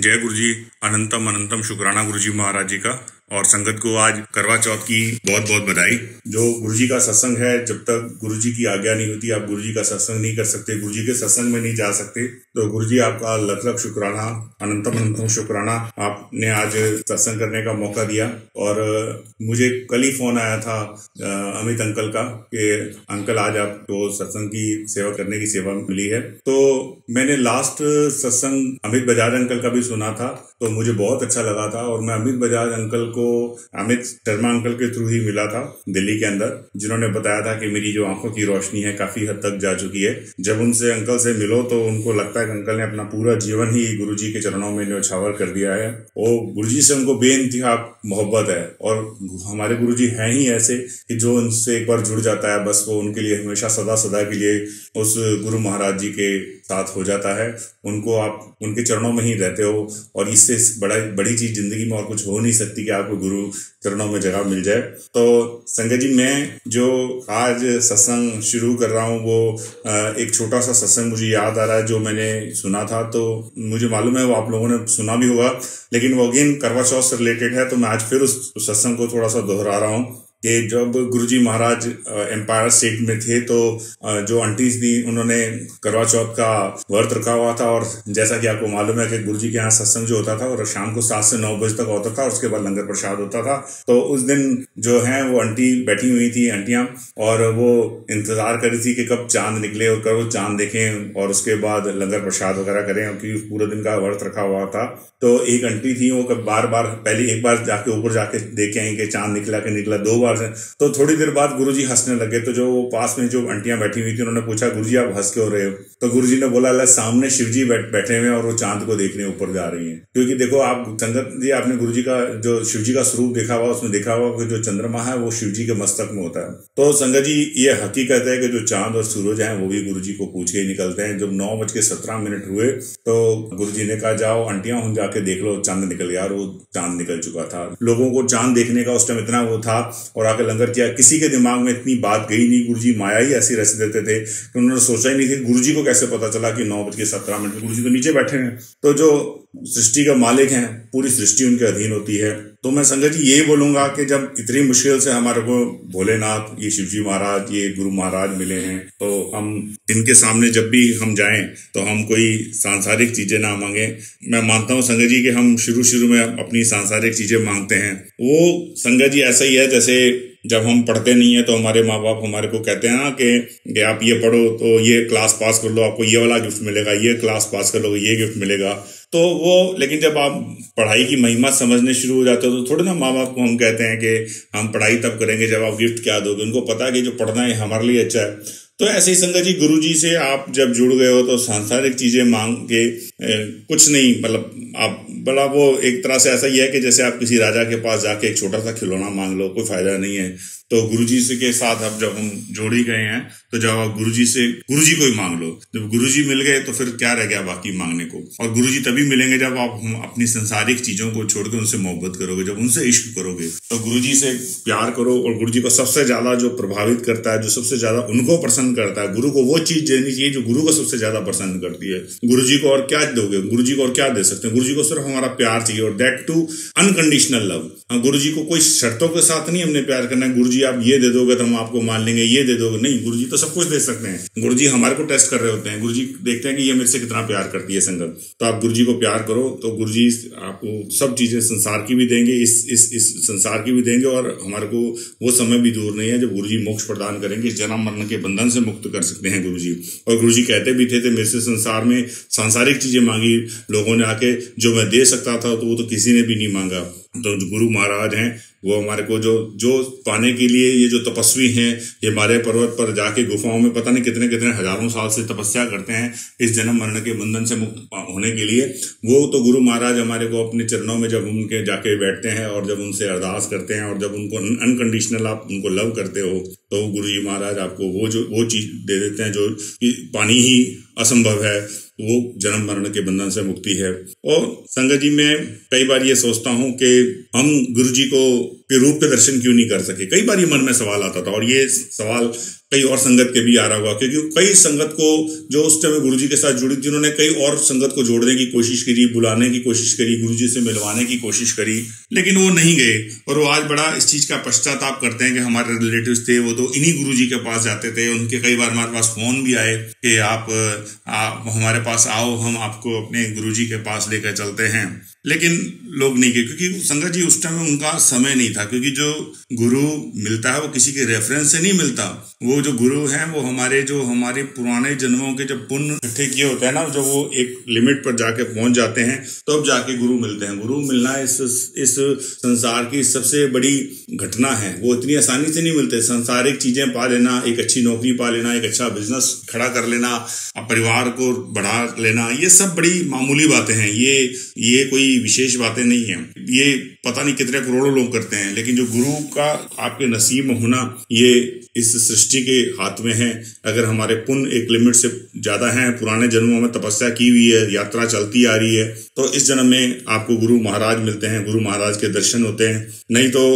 जय गुरु जी। अनंतम अनंतम शुक्राना गुरु जी महाराज जी का। और संगत को आज करवा चौथ की बहुत बहुत बधाई। जो गुरु जी का सत्संग है, जब तक गुरु जी की आज्ञा नहीं होती आप गुरु जी का सत्संग नहीं कर सकते, गुरु जी के सत्संग में नहीं जा सकते। तो गुरु जी आपका लख लख शुक्राना, अनंतम अनंतम शुक्राना, आपने आज सत्संग करने का मौका दिया। और मुझे कल ही फोन आया था अमित अंकल का कि अंकल आज आपको सत्संग की सेवा करने की सेवा मिली है। तो मैंने लास्ट सत्संग अमित बजाज अंकल का भी सुना था, तो मुझे बहुत अच्छा लगा था। और मैं अमित बजाज अंकल को अमित शर्मा अंकल के थ्रू ही मिला था दिल्ली के अंदर, जिन्होंने बताया था कि मेरी जो आंखों की रोशनी है काफी हद तक जा चुकी है। जब उनसे अंकल से मिलो तो उनको लगता है कि अंकल ने अपना पूरा जीवन ही गुरु जी के चरणों में न्यौछावर कर दिया है। और गुरु जी से उनको बेइंतहा मोहब्बत है। और हमारे गुरु जी हैं ही ऐसे कि जो उनसे एक बार जुड़ जाता है बस वो उनके लिए हमेशा सदा सदा के लिए उस गुरु महाराज जी के साथ हो जाता है। उनको आप उनके चरणों में ही रहते हो, और इससे बड़ी चीज जिंदगी में और कुछ हो नहीं सकती कि आपको गुरु चरणों में जगह मिल जाए। तो संगत जी, मैं जो आज सत्संग शुरू कर रहा हूँ वो एक छोटा सा सत्संग मुझे याद आ रहा है जो मैंने सुना था। तो मुझे मालूम है वो आप लोगों ने सुना भी होगा, लेकिन वो अगेन करवा चौथ से रिलेटेड है। तो मैं आज फिर उस सत्संग को थोड़ा सा दोहरा रहा हूँ कि जब गुरुजी महाराज एम्पायर स्टेट में थे तो जो आंटीज थी उन्होंने करवा चौथ का व्रत रखा हुआ था। और जैसा कि आपको मालूम है कि गुरुजी के यहाँ सत्संग जो होता था और शाम को 7 से 9 बजे तक होता था, और उसके बाद लंगर प्रसाद होता था। तो उस दिन जो है वो आंटी बैठी हुई थी, आंटियां, और वो इंतजार कर रही थी कि कब चांद निकले और कब वो चांद देखें और उसके बाद लंगर प्रसाद वगैरह करें, क्योंकि पूरे दिन का व्रत रखा हुआ था। तो एक आंटी थी वो बार बार पहले एक बार जाके ऊपर जाके देखे आई कि चांद निकला कि निकला, 2 बार से। तो थोड़ी देर बाद गुरुजी हंसने लगे। तो जो पास में जो आंटियां बैठी हुई थी उन्होंने पूछा, गुरुजी आप हंस क्यों रहे हो? तो गुरुजी ने बोला, अल्लाह सामने शिवजी बैठे हुए हैं और वो चांद को देखने ऊपर जा रही हैं। क्योंकि देखो आप संगत जी, आपने गुरुजी का जो शिवजी का स्वरूप देखा हुआ, उसमें देखा हुआ कि जो चंद्रमा है वो शिवजी के मस्तक में होता है। तो संगत जी, ये हकीकत है कि जो चांद और सूरज है वो भी गुरुजी को पूछ के ही निकलते हैं। जब 9:17 हुए तो गुरुजी ने कहा, जाओ आंटियां हम जाके देख लो चांद निकल गया। और वो चांद निकल चुका था। लोगों को चांद देखने का उस टाइम इतना वो था, और आके लंगर किया। किसी के दिमाग में इतनी बात गई नहीं। गुरुजी माया ही ऐसी रच देते थे कि उन्होंने सोचा ही नहीं थी। गुरुजी को कैसे पता चला कि 9:17 गुरुजी तो नीचे बैठे हैं। तो जो सृष्टि का मालिक है, पूरी सृष्टि उनके अधीन होती है। तो मैं संगत जी यही बोलूंगा कि जब इतनी मुश्किल से हमारे को भोलेनाथ, ये शिवजी महाराज, ये गुरु महाराज मिले हैं, तो हम इनके सामने जब भी हम जाएं तो हम कोई सांसारिक चीजें ना मांगे। मैं मानता हूँ संगत जी कि हम शुरू में अपनी सांसारिक चीजें मांगते हैं। वो संगत जी ऐसा ही है जैसे जब हम पढ़ते नहीं है तो हमारे माँ बाप हमारे को कहते हैं ना कि आप ये पढ़ो तो ये क्लास पास कर लो, आपको ये वाला गिफ्ट मिलेगा, ये क्लास पास कर लो ये गिफ्ट मिलेगा। तो वो, लेकिन जब आप पढ़ाई की महिमा समझने शुरू हो जाते हो तो थोड़े ना माँ बाप को हम कहते हैं कि हम पढ़ाई तब करेंगे जब आप गिफ्ट क्या दोगे। उनको पता है कि जो पढ़ना है हमारे लिए अच्छा है। तो ऐसे ही संगत जी, गुरु जी से आप जब जुड़ गए हो तो सांसारिक चीजें मांग के कुछ नहीं, मतलब आप बड़ा वो एक तरह से ऐसा ही है कि जैसे आप किसी राजा के पास जाके एक छोटा सा खिलौना मांग लो, कोई फायदा नहीं है। तो गुरुजी से के साथ अब जब हम जोड़ ही गए हैं तो जब आप गुरुजी को ही मांग लो। जब गुरुजी मिल गए तो फिर क्या रह गया बाकी मांगने को। और गुरुजी तभी मिलेंगे जब आप अपनी संसारिक चीजों को छोड़कर उनसे मोहब्बत करोगे, जब उनसे इश्क करोगे। तो गुरुजी से प्यार करो। और गुरुजी को सबसे ज्यादा जो प्रभावित करता है, जो सबसे ज्यादा उनको पसंद करता है, गुरु को वो चीज देनी चाहिए जो गुरु को सबसे ज्यादा पसंद करती है। गुरुजी को और क्या दोगे? गुरुजी को और क्या दे सकते हैं? गुरुजी को सिर्फ हमारा प्यार चाहिए, और दैट टू अनकंडीशनल लव। गुरुजी को कोई शर्तों के साथ नहीं हमने प्यार करना है। गुरुजी आप ये दे दोगे तो हम आपको मान लेंगे, ये दे दोगे नहीं। गुरुजी तो सब कुछ दे सकते हैं। गुरुजी हमारे को टेस्ट कर रहे होते हैं। गुरुजी देखते हैं कि ये मेरे से कितना प्यार करती है संगत। तो आप गुरुजी को प्यार करो तो गुरुजी आपको सब चीजें संसार की भी देंगे, इस संसार की भी देंगे। और हमारे को वो समय भी दूर नहीं है जब गुरुजी मोक्ष प्रदान करेंगे, जन्म मरण के बंधन से मुक्त कर सकते हैं गुरुजी। और गुरुजी कहते भी थे मेरे से संसार में सांसारिक चीजें मांगी लोगों ने आके, जो मैं दे सकता था तो वो तो किसी ने भी नहीं मांगा। तो जो गुरु महाराज हैं वो हमारे को जो पाने के लिए, ये जो तपस्वी हैं, ये हिमालय पर्वत पर जाके गुफाओं में पता नहीं कितने कितने हजारों साल से तपस्या करते हैं इस जन्म मरण के बंधन से मुक्त होने के लिए। वो तो गुरु महाराज हमारे को अपने चरणों में जब उनके जाके बैठते हैं और जब उनसे अरदास करते हैं और जब उनको अनकंडीशनल आप उनको लव करते हो, तो गुरु जी महाराज आपको वो चीज दे देते हैं जो पानी ही असंभव है, वो जन्म मरण के बंधन से मुक्ति है। और संगत जी, मैं कई बार ये सोचता हूँ कि हम गुरु जी को के रूप के दर्शन क्यों नहीं कर सके। कई बार ये मन में सवाल आता था, और ये सवाल कई और संगत के भी आ रहा होगा, क्योंकि कई संगत को जो उस टाइम गुरुजी के साथ जुड़ी, जिन्होंने कई और संगत को जोड़ने की कोशिश करी, बुलाने की कोशिश करी, गुरुजी से मिलवाने की कोशिश करी, लेकिन वो नहीं गए। और वो आज बड़ा इस चीज का पश्चाताप करते हैं कि हमारे रिलेटिव्स थे वो तो इन्हीं गुरुजी के पास जाते थे। उनके कई बार हमारे पास फोन भी आए कि आप हमारे पास आओ, हम आपको अपने गुरुजी के पास लेकर चलते हैं, लेकिन लोग नहीं गए, क्योंकि संगत जी उस टाइम उनका समय नहीं था। क्योंकि जो गुरु मिलता है वो किसी के रेफरेंस से नहीं मिलता। वो जो गुरु हैं वो हमारे पुराने जन्मों के जब पुण्य इकट्ठे किए होते हैं ना, जब वो एक लिमिट पर जाके पहुंच जाते हैं तब जाके गुरु मिलते हैं। गुरु मिलना इस संसार की सबसे बड़ी घटना है। वो इतनी आसानी से नहीं मिलते। सांसारिक चीजें पा लेना, एक अच्छी नौकरी पा लेना, एक अच्छा बिजनेस खड़ा कर लेना, परिवार को बढ़ा लेना, ये सब बड़ी मामूली बातें हैं। ये कोई विशेष बातें नहीं है। ये पता नहीं कितने करोड़ों लोग करते हैं, लेकिन जो गुरु का आपके नसीब में होना, ये इस सृष्टि के हाथ में है। अगर हमारे पुण्य एक लिमिट से ज्यादा है, पुराने जन्मों में तपस्या की हुई है, यात्रा चलती आ रही है, तो इस जन्म में आपको गुरु महाराज मिलते हैं, गुरु महाराज के दर्शन होते हैं। नहीं तो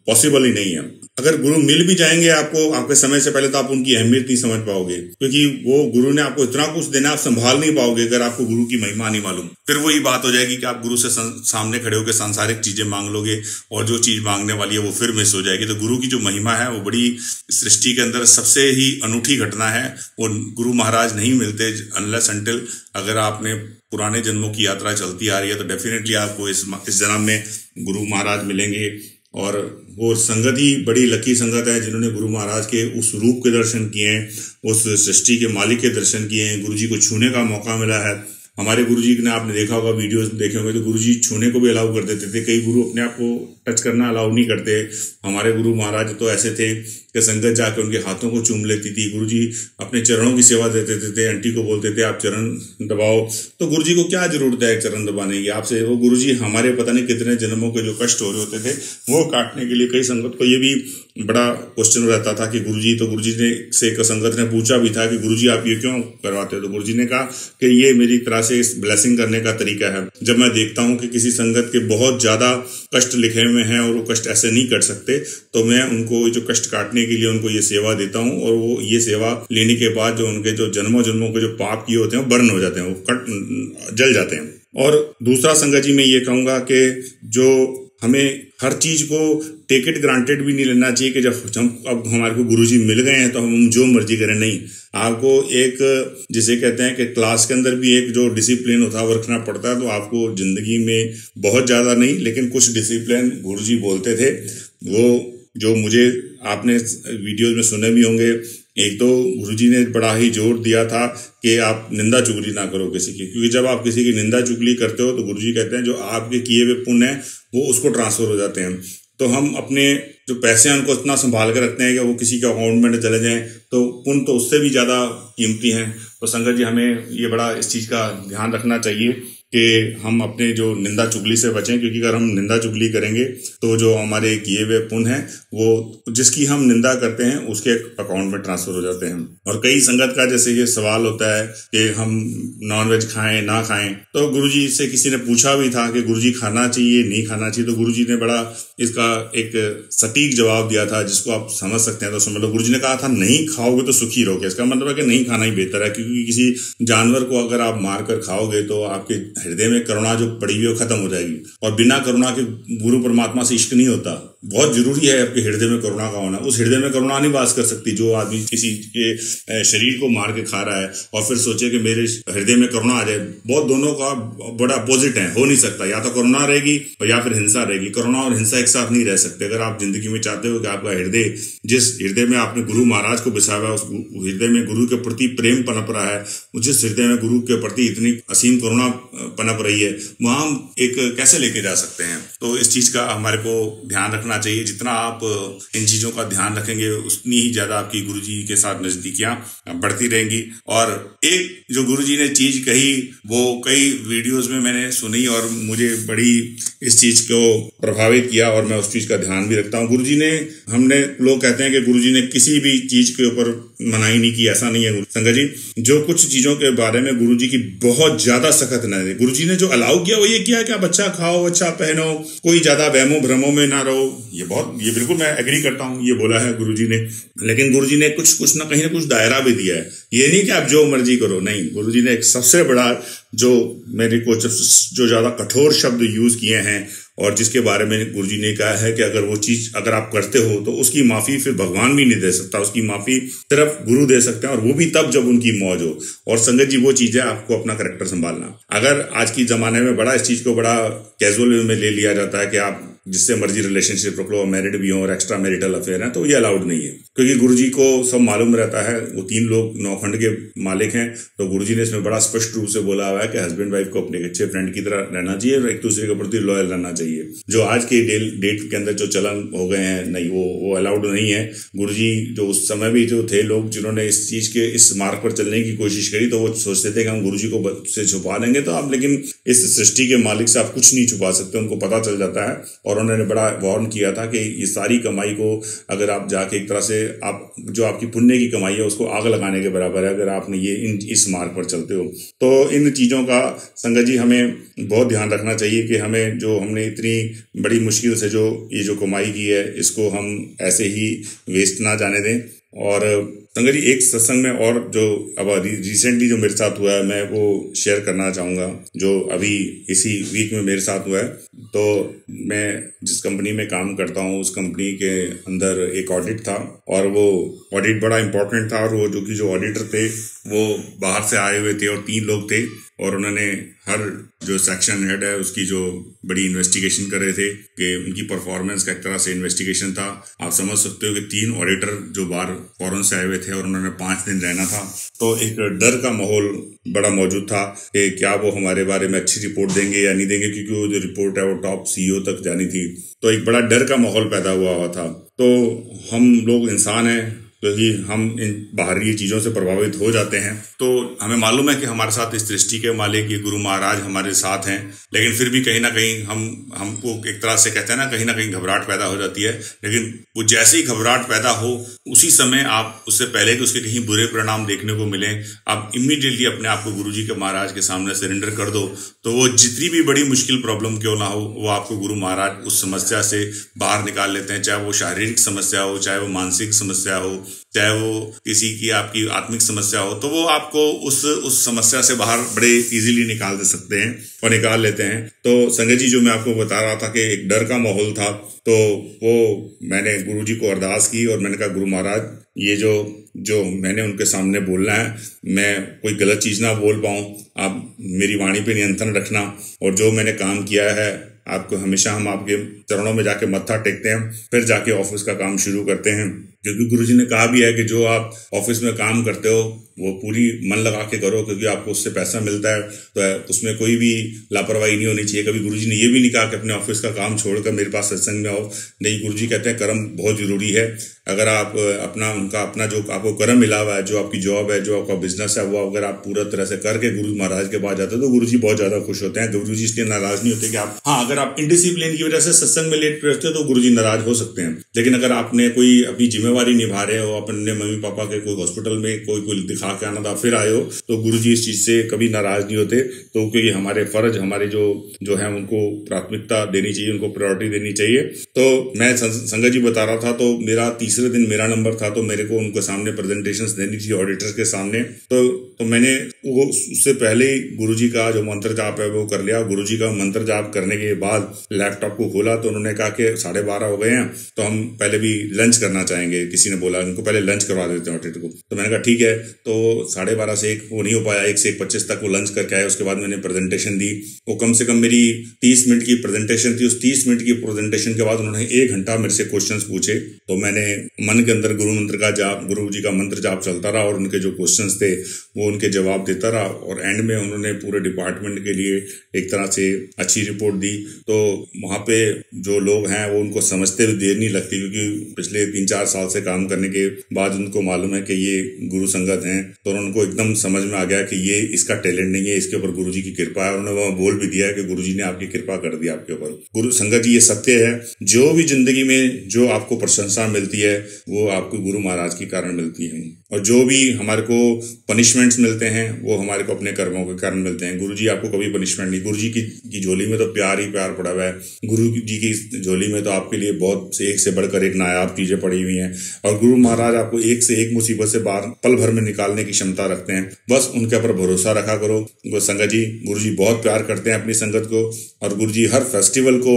पॉसिबल ही नहीं है। अगर गुरु मिल भी जाएंगे आपको आपके समय से पहले, तो आप उनकी अहमियत नहीं समझ पाओगे, क्योंकि वो गुरु ने आपको इतना कुछ देना, आप संभाल नहीं पाओगे अगर आपको गुरु की महिमा नहीं मालूम। फिर वही बात हो जाएगी कि आप गुरु से सामने खड़े होकर सांसारिक चीजें मांग लोगे, और जो चीज मांगने वाली है वो फिर मिस हो जाएगी। तो गुरु की जो महिमा है वो बड़ी सृष्टि के अंदर सबसे ही अनूठी घटना है। वो गुरु महाराज नहीं मिलते अनलेस अनटिल अगर आपने पुराने जन्मों की यात्रा चलती आ रही है, तो डेफिनेटली आपको इस जन्म में गुरु महाराज मिलेंगे। और वो संगत ही बड़ी लकी संगत है जिन्होंने गुरु महाराज के उस रूप के दर्शन किए हैं, उस सृष्टि के मालिक के दर्शन किए हैं। गुरुजी को छूने का मौका मिला है। हमारे गुरुजी ने आपने देखा होगा, वीडियोस देखे होंगे, तो गुरुजी छूने को भी अलाउ कर देते थे। कई गुरु अपने आप को टच करना अलाउ नहीं करते। हमारे गुरु महाराज तो ऐसे थे कि संगत जाकर उनके हाथों को चूम लेती थी। गुरुजी अपने चरणों की सेवा देते थे। आंटी को बोलते थे आप चरण दबाओ, तो गुरुजी को क्या जरूरत है चरण दबाने की आपसे। वो गुरुजी हमारे पता नहीं कितने जन्मों के जो कष्ट हो रहे होते थे वो काटने के लिए, कई संगत को ये भी बड़ा क्वेश्चन रहता था कि गुरुजी ने से संगत ने पूछा भी था कि गुरुजी आप ये क्यों करवाते हो। तो गुरुजी ने कहा कि ये मेरी तरह से ब्लेसिंग करने का तरीका है। जब मैं देखता हूँ कि किसी संगत के बहुत ज्यादा कष्ट लिखे हुए हैं और वो कष्ट ऐसे नहीं कर सकते, तो मैं उनको जो कष्ट काटने के लिए उनको ये सेवा देता हूँ। और वो ये सेवा लेने के बाद जो उनके जो जन्मों के जो पाप किए होते हैं वो बर्न हो जाते हैं, वो जल जाते हैं। और दूसरा संगत जी मैं ये कहूंगा कि जो हमें हर चीज को टेक इट ग्रांटेड भी नहीं लेना चाहिए कि जब हम अब हमारे को गुरुजी मिल गए हैं तो हम जो मर्जी करें। नहीं, आपको एक जिसे कहते हैं कि क्लास के अंदर भी एक जो डिसिप्लिन होता है वो रखना पड़ता है। तो आपको जिंदगी में बहुत ज्यादा नहीं, लेकिन कुछ डिसिप्लिन गुरुजी बोलते थे, वो जो मुझे आपने वीडियोज में सुने भी होंगे। एक तो गुरुजी ने बड़ा ही जोर दिया था कि आप निंदा चुगली ना करो किसी की, क्योंकि जब आप किसी की निंदा चुगली करते हो तो गुरुजी कहते हैं जो आपके किए हुए पुण्य है वो उसको ट्रांसफर हो जाते हैं। तो हम अपने जो पैसे हैं उनको इतना संभाल कर रखते हैं कि वो किसी के अकाउंट में चले जाएं, तो पुण्य तो उससे भी ज़्यादा कीमती हैं। तो संगत जी हमें ये बड़ा इस चीज़ का ध्यान रखना चाहिए कि हम अपने जो निंदा चुगली से बचें, क्योंकि अगर हम निंदा चुगली करेंगे तो जो हमारे किए हुए पुण्य हैं वो जिसकी हम निंदा करते हैं उसके अकाउंट में ट्रांसफर हो जाते हैं। और कई संगत का जैसे ये सवाल होता है कि हम नॉनवेज खाएं ना खाएं, तो गुरुजी से किसी ने पूछा भी था कि गुरुजी खाना चाहिए नहीं खाना चाहिए, तो गुरुजी ने बड़ा इसका एक सटीक जवाब दिया था जिसको आप समझ सकते हैं। तो समझ लो, गुरुजी ने कहा था नहीं खाओगे तो सुखी रहोगे। इसका मतलब है कि नहीं खाना ही बेहतर है, क्योंकि किसी जानवर को अगर आप मार कर खाओगे तो आपके हृदय में करुणा जो पड़ी हुई है वो खत्म हो जाएगी। और बिना करुणा के गुरु परमात्मा से इश्क नहीं होता। बहुत जरूरी है आपके हृदय में करुणा का होना। उस हृदय में करुणा नहीं वास कर सकती जो आदमी किसी के शरीर को मार के खा रहा है और फिर सोचे कि मेरे हृदय में करुणा आ जाए। बहुत दोनों का बड़ा अपोजिट है, हो नहीं सकता। या तो करुणा रहेगी और या फिर हिंसा रहेगी। करुणा और हिंसा एक साथ नहीं रह सकते। अगर आप जिंदगी में चाहते हो कि आपका हृदय, जिस हृदय में आपने गुरु महाराज को बसाया, उस हृदय में गुरु के प्रति प्रेम पनप रहा है, जिस हृदय में गुरु के प्रति इतनी असीम करुणा पनप रही है, वहां हम एक कैसे लेके जा सकते हैं। तो इस चीज का हमारे को ध्यान रखना चाहिए। जितना आप इन चीजों का ध्यान रखेंगे उतनी ही ज्यादा आपकी गुरुजी के साथ नजदीकियां बढ़ती रहेंगी। और एक जो गुरुजी ने चीज कही वो कई वीडियोस में मैंने सुनी और मुझे बड़ी इस चीज को प्रभावित किया और मैं उस चीज का ध्यान भी रखता हूँ। गुरुजी ने, हमने लोग कहते हैं कि गुरुजी ने किसी भी चीज के ऊपर मनाही नहीं की, ऐसा नहीं है संगत जी। जो कुछ चीजों के बारे में गुरुजी की बहुत ज्यादा सख्त न है, गुरुजी ने जो अलाउ किया वो ये किया कि आप अच्छा खाओ, अच्छा पहनो, कोई ज्यादा वहमों भ्रमों में ना रहो। ये बिल्कुल मैं एग्री करता हूँ, ये बोला है गुरुजी ने। लेकिन गुरुजी ने कुछ ना कुछ दायरा भी दिया है। ये नहीं कि आप जो मर्जी करो, नहीं, गुरुजी ने एक सबसे बड़ा जो मेरे को जो ज्यादा कठोर शब्द यूज किए हैं और जिसके बारे में गुरुजी ने कहा है कि अगर वो चीज अगर आप करते हो तो उसकी माफी फिर भगवान भी नहीं दे सकता, उसकी माफी सिर्फ गुरु दे सकते हैं, और वो भी तब जब उनकी मौज हो। और संगत जी वो चीज है आपको अपना करेक्टर संभालना। अगर आज की जमाने में बड़ा इस चीज को बड़ा कैजुअल वे में ले लिया जाता है कि आप जिससे मर्जी रिलेशनशिप रख लो, मैरिड भी हो और एक्स्ट्रा मैरिटल अफेयर है, तो ये अलाउड नहीं है। क्योंकि गुरुजी को सब मालूम रहता है, वो 3 लोग 9 खंड के मालिक हैं, तो गुरुजी ने इसमें बड़ा स्पष्ट रूप से बोला हुआ है कि हस्बैंड वाइफ को अपने अच्छे फ्रेंड की तरह रहना चाहिए और एक दूसरे के प्रति लॉयल रहना चाहिए। जो आज के डेट के अंदर जो चलन हो गए हैं, नहीं, वो अलाउड नहीं है। गुरुजी जो उस समय भी जो थे लोग जिन्होंने इस चीज के इस मार्ग पर चलने की कोशिश करी, तो वो सोचते थे कि हम गुरुजी को से छुपा लेंगे, तो आप, लेकिन इस सृष्टि के मालिक से आप कुछ नहीं छुपा सकते, उनको पता चल जाता है। और उन्होंने बड़ा वार्न किया था कि ये सारी कमाई को अगर आप जाके एक तरह से आप जो आपकी पुण्य की कमाई है उसको आग लगाने के बराबर है अगर आपने ये इस मार्ग पर चलते हो। तो इन चीज़ों का संगत जी हमें बहुत ध्यान रखना चाहिए कि हमें जो हमने इतनी बड़ी मुश्किल से जो ये जो कमाई की है इसको हम ऐसे ही वेस्ट ना जाने दें। और संगत जी एक सत्संग में और जो अब रिसेंटली जो मेरे साथ हुआ है मैं वो शेयर करना चाहूँगा, जो अभी इसी वीक में मेरे साथ हुआ है। तो मैं जिस कंपनी में काम करता हूँ उस कंपनी के अंदर एक ऑडिट था, और वो ऑडिट बड़ा इम्पोर्टेंट था, और वो जो ऑडिटर थे वो बाहर से आए हुए थे और 3 लोग थे, और उन्होंने हर जो सेक्शन हेड है उसकी जो बड़ी इन्वेस्टिगेशन कर रहे थे कि उनकी परफॉर्मेंस का एक तरह से इन्वेस्टिगेशन था। आप समझ सकते हो कि 3 ऑडिटर जो बाहर फॉरेन से आए हुए थे और उन्होंने 5 दिन रहना था, तो एक डर का माहौल बड़ा मौजूद था कि क्या वो हमारे बारे में अच्छी रिपोर्ट देंगे या नहीं देंगे, क्योंकि वो जो रिपोर्ट है वो टॉप CEO तक जानी थी। तो एक बड़ा डर का माहौल पैदा हुआ था। तो हम लोग इंसान हैं, क्योंकि हम इन बाहरी चीज़ों से प्रभावित हो जाते हैं, तो हमें मालूम है कि हमारे साथ इस सृष्टि के मालिक ये गुरु महाराज हमारे साथ हैं, लेकिन फिर भी कहीं ना कहीं हमको एक तरह से कहते हैं ना कहीं घबराहट पैदा हो जाती है। लेकिन वो जैसे ही घबराहट पैदा हो उसी समय आप उससे पहले कि उसके कहीं बुरे परिणाम देखने को मिले, आप इमीडिएटली अपने आप को गुरु जी के महाराज के सामने सरेंडर कर दो। तो वो जितनी भी बड़ी मुश्किल प्रॉब्लम क्यों ना हो, वो आपको गुरु महाराज उस समस्या से बाहर निकाल लेते हैं। चाहे वो शारीरिक समस्या हो, चाहे वो मानसिक समस्या हो, चाहे वो किसी की आपकी आत्मिक समस्या हो, तो वो आपको उस समस्या से बाहर बड़े इजीली निकाल दे सकते हैं और निकाल लेते हैं। तो संगत जी जो मैं आपको बता रहा था कि एक डर का माहौल था, तो वो मैंने गुरुजी को अरदास की और मैंने कहा गुरु महाराज ये जो मैंने उनके सामने बोलना है, मैं कोई गलत चीज़ ना बोल पाऊँ, आप मेरी वाणी पे नियंत्रण रखना, और जो मैंने काम किया है आपको हमेशा हम आपके चरणों में जाके मत्था टेकते हैं, फिर जाके ऑफिस का काम शुरू करते हैं। क्योंकि गुरुजी ने कहा भी है कि जो आप ऑफिस में काम करते हो वो पूरी मन लगा के करो, क्योंकि आपको उससे पैसा मिलता है, तो उसमें कोई भी लापरवाही नहीं होनी चाहिए। कभी गुरुजी ने ये भी नहीं कहा कि अपने ऑफिस का काम छोड़कर मेरे पास सत्संग में आओ, नहीं, गुरुजी कहते हैं कर्म बहुत जरूरी है। अगर आप अपना जो आपको कर्म मिला हुआ है, जो आपकी जॉब है, जो आपका बिजनेस है, वो अगर आप पूरा तरह से करके गुरु महाराज के पास जाते हो तो गुरुजी बहुत ज्यादा खुश होते हैं। गुरुजी इसलिए नाराज नहीं होते कि आप, हाँ, अगर आप इनडिसिप्लिन की वजह से सत्संग में लेट पहुंचते हो तो गुरुजी नाराज हो सकते हैं, लेकिन अगर आपने कोई अपनी जिम्मेवारी निभा रहे हो, अपने मम्मी पापा के कोई हॉस्पिटल में कोई दिखा के आना था फिर आए हो, तो गुरुजी इस चीज से कभी नाराज नहीं होते। तो क्योंकि हमारे फर्ज, हमारे जो है उनको प्राथमिकता देनी चाहिए, उनको प्रायोरिटी देनी चाहिए। तो मैं संगत जी बता रहा था, तो मेरा तीसरे दिन मेरा नंबर था, तो मेरे को उनके सामने प्रेजेंटेशंस देनी थी ऑडिटर्स के सामने। तो मैंने वो उससे पहले ही गुरुजी का जो मंत्र जाप है वो कर लिया। गुरुजी का मंत्र जाप करने के बाद लैपटॉप को खोला तो उन्होंने कहा कि 12:30 हो गए हैं, तो हम पहले भी लंच करना चाहेंगे। किसी ने बोला उनको पहले लंच करवा देते हैं ऑडिटर को, तो मैंने कहा ठीक है। तो 12:30 से 1 वो नहीं हो पाया, 1 से 1:25 तक वो लंच करके आए। उसके बाद मैंने प्रेजेंटेशन दी, वो कम से कम मेरी 30 मिनट की प्रेजेंटेशन थी। उस 30 मिनट की प्रेजेंटेशन के बाद उन्होंने 1 घंटा मेरे से क्वेश्चंस पूछे। तो मैंने मन के अंदर गुरु मंत्र का जाप, गुरु जी का मंत्र जाप चलता रहा और उनके जो क्वेश्चंस थे वो उनके जवाब देता रहा, और एंड में उन्होंने पूरे डिपार्टमेंट के लिए एक तरह से अच्छी रिपोर्ट दी। तो वहाँ पे जो लोग हैं वो उनको समझते हुए देर नहीं लगती, क्योंकि पिछले 3-4 साल से काम करने के बाद उनको मालूम है कि ये गुरु संगत हैं, तो उनको एकदम समझ में आ गया कि ये इसका टैलेंट नहीं है, इसके ऊपर गुरु जी की कृपा है। उन्होंने वहाँ बोल भी दिया है कि गुरु जी ने आपकी कृपा कर दी आपके ऊपर। गुरु संगत जी ये सत्य है, जो भी जिंदगी में जो आपको प्रशंसा मिलती है वो आपको गुरु महाराज के कारण मिलती है। और जो भी हमारे को पनिशमेंट्स मिलते हैं वो हमारे को अपने कर्मों के कारण मिलते हैं। गुरुजी आपको कभी पनिशमेंट नहीं, गुरुजी की झोली में तो प्यार ही प्यार पड़ा हुआ है। गुरु जी की झोली में तो आपके लिए बहुत से एक से बढ़कर एक नायाब चीजें पड़ी हुई हैं, और गुरु महाराज आपको एक से एक मुसीबत से बाहर पल भर में निकालने की क्षमता रखते हैं। बस उनके ऊपर भरोसा रखा करो। संगत जी, गुरुजी बहुत प्यार करते हैं अपनी संगत को, और गुरुजी हर फेस्टिवल को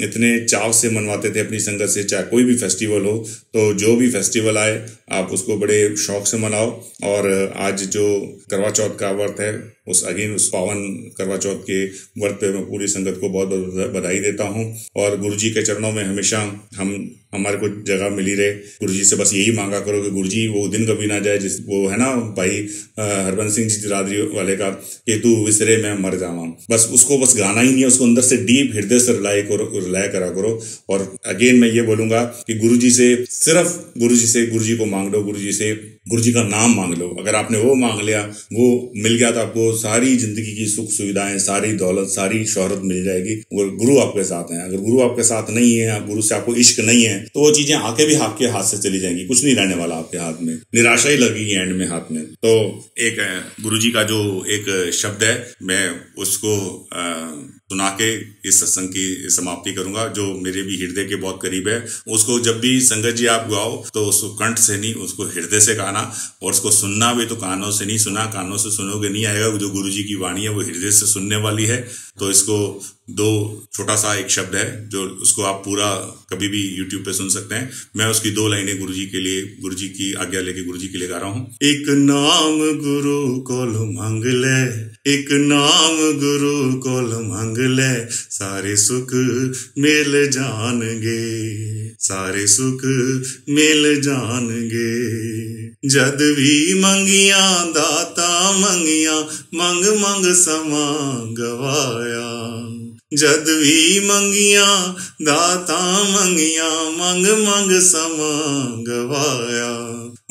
इतने चाव से मनवाते थे अपनी संगत से। चाहे कोई भी फेस्टिवल हो, तो जो भी फेस्टिवल आए आप उसको बड़े शौक से मनाओ। और आज जो करवा चौथ का व्रत है, उस पावन करवा चौथ के व्रत पे मैं पूरी संगत को बहुत बहुत बधाई देता हूँ। और गुरुजी के चरणों में हमेशा हमारे को जगह मिली रहे। गुरुजी से बस यही मांगा करो कि गुरुजी वो दिन कभी ना जाए जिस वो है ना भाई हरबंस सिंह जी जरादरी वाले का, कि तू विसरे मैं मर जावा। बस उसको बस गाना ही नहीं है, उसको अंदर से डीप हृदय से रिलाय करा करो। और अगेन मैं ये बोलूंगा कि गुरुजी से सिर्फ गुरुजी को मांग लो, गुरुजी का नाम मांग लो। अगर आपने वो मांग लिया, वो मिल गया, तो आपको सारी जिंदगी की सुख सुविधाएं, सारी दौलत, सारी शोहरत मिल जाएगी। अगर गुरु आपके साथ हैं, अगर गुरु आपके साथ नहीं है, गुरु से आपको इश्क नहीं है, तो वो चीजें आके भी आपके हाथ से चली जाएंगी। कुछ नहीं रहने वाला आपके हाथ में, निराशा ही लगेगी एंड में हाथ में। तो एक गुरुजी का जो एक शब्द है, मैं उसको सुना के इस सत्संग की समाप्ति करूंगा, जो मेरे भी हृदय के बहुत करीब है। उसको जब भी संगत जी आप गाओ, तो उसको कंठ से नहीं, उसको हृदय से गाना, और उसको सुनना भी तो कानों से नहीं सुना, कानों से सुनोगे नहीं आएगा। जो गुरुजी की वाणी है वो हृदय से सुनने वाली है। तो इसको दो छोटा सा एक शब्द है, जो उसको आप पूरा कभी भी YouTube पे सुन सकते हैं। मैं उसकी दो लाइनें गुरुजी के लिए, गुरुजी की आज्ञा लेके गुरुजी के लिए गा रहा हूँ। एक नाम गुरु कोल मांग ले, एक नाम गुरु कोल मांग ले, सारे सुख मिल जाणगे, सारे सुख मिल जाणगे। जद भी मंगिया दाता मंगिया, मंग मंग समा गवाया। जद भी मंगिया दाता मंगिया, मंग मंग समा गवाया।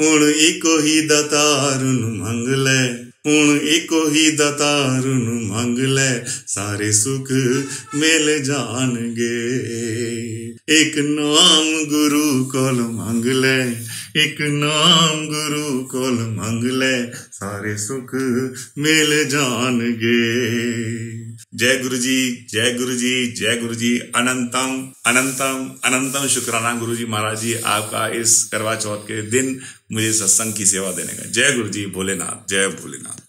हुण इको ही दातार नूं मंग ले, हुण इको ही दातार नूं मंग ले, सारे सुख मिल जाणगे। एक नाम गुरु कोल मंग ले, एक नाम गुरु कोल मंग ले, सारे सुख मिल जाणगे। जय गुरु जी, जय गुरु जी, जय गुरु जी। अनंतम अनंतम अनंतम शुक्राना गुरु जी महाराज जी, आपका इस करवा चौथ के दिन मुझे सत्संग की सेवा देने का। जय गुरु जी, भोलेनाथ, जय भोलेनाथ।